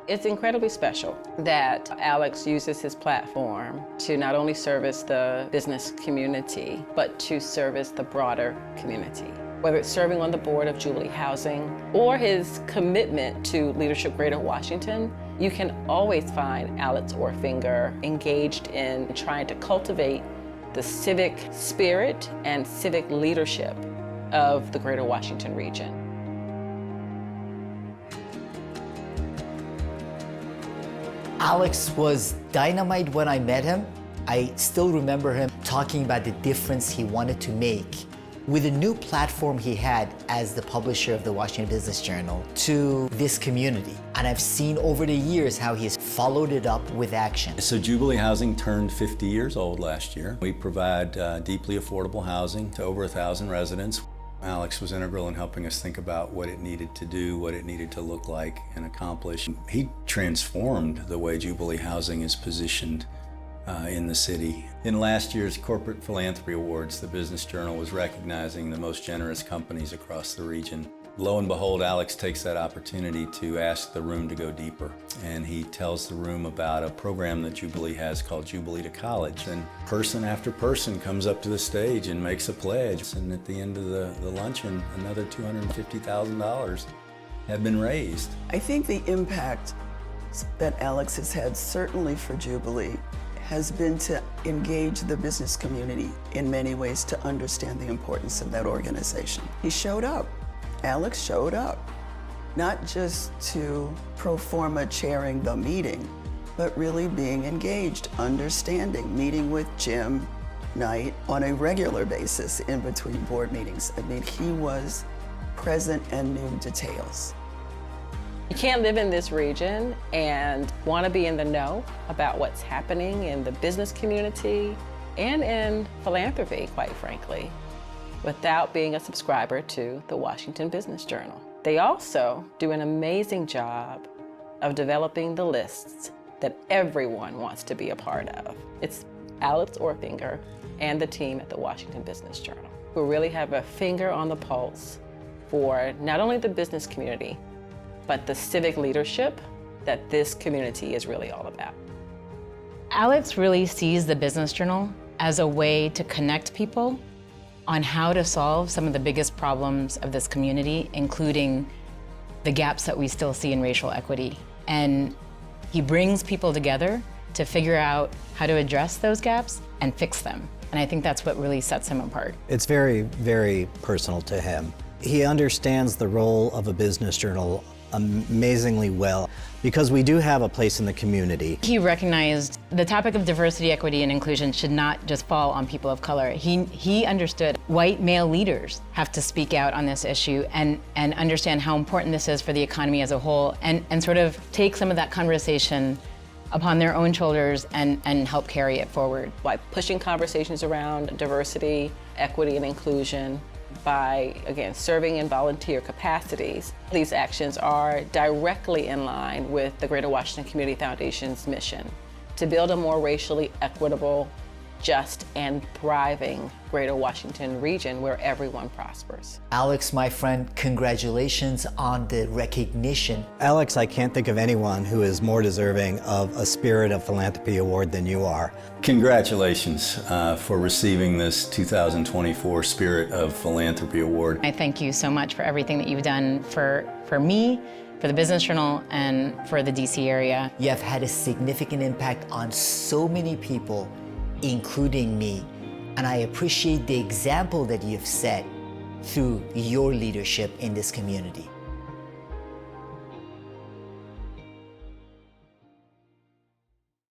It's incredibly special that Alex uses his platform to not only service the business community, but to service the broader community. Whether it's serving on the board of Jubilee Housing or his commitment to Leadership Greater Washington, you can always find Alex Orfinger engaged in trying to cultivate the civic spirit and civic leadership of the Greater Washington region. Alex was dynamite when I met him. I still remember him talking about the difference he wanted to make with a new platform he had as the publisher of the Washington Business Journal to this community. And I've seen over the years how he's followed it up with action. So Jubilee Housing turned 50 years old last year. We provide deeply affordable housing to over 1,000 residents. Alex was integral in helping us think about what it needed to do, what it needed to look like and accomplish. He transformed the way Jubilee Housing is positioned in the city. In last year's Corporate Philanthropy Awards, the Business Journal was recognizing the most generous companies across the region. Lo and behold, Alex takes that opportunity to ask the room to go deeper. And he tells the room about a program that Jubilee has called Jubilee to College. And person after person comes up to the stage and makes a pledge. And at the end of the luncheon, another $250,000 had been raised. I think the impact that Alex has had, certainly for Jubilee, has been to engage the business community in many ways to understand the importance of that organization. He showed up. Alex showed up, not just to pro forma chairing the meeting, but really being engaged, understanding, meeting with Jim Knight on a regular basis in between board meetings. I mean, he was present and knew details. You can't live in this region and want to be in the know about what's happening in the business community and in philanthropy, quite frankly, without being a subscriber to the Washington Business Journal. They also do an amazing job of developing the lists that everyone wants to be a part of. It's Alex Orfinger and the team at the Washington Business Journal who really have a finger on the pulse for not only the business community, but the civic leadership that this community is really all about. Alex really sees the Business Journal as a way to connect people on how to solve some of the biggest problems of this community, including the gaps that we still see in racial equity. And he brings people together to figure out how to address those gaps and fix them. And I think that's what really sets him apart. It's very, very personal to him. He understands the role of a business journal amazingly well, because we do have a place in the community. He recognized the topic of diversity, equity, and inclusion should not just fall on people of color. He understood white male leaders have to speak out on this issue and understand how important this is for the economy as a whole, and sort of take some of that conversation upon their own shoulders and help carry it forward. By pushing conversations around diversity, equity, and inclusion, by, again, serving in volunteer capacities, these actions are directly in line with the Greater Washington Community Foundation's mission to build a more racially equitable, just, and thriving Greater Washington region where everyone prospers. Alex, my friend, congratulations on the recognition. Alex, I can't think of anyone who is more deserving of a Spirit of Philanthropy Award than you are. Congratulations for receiving this 2024 Spirit of Philanthropy Award. I thank you so much for everything that you've done for me, for the Business Journal, and for the DC area. You have had a significant impact on so many people, including me, and I appreciate the example that you've set through your leadership in this community.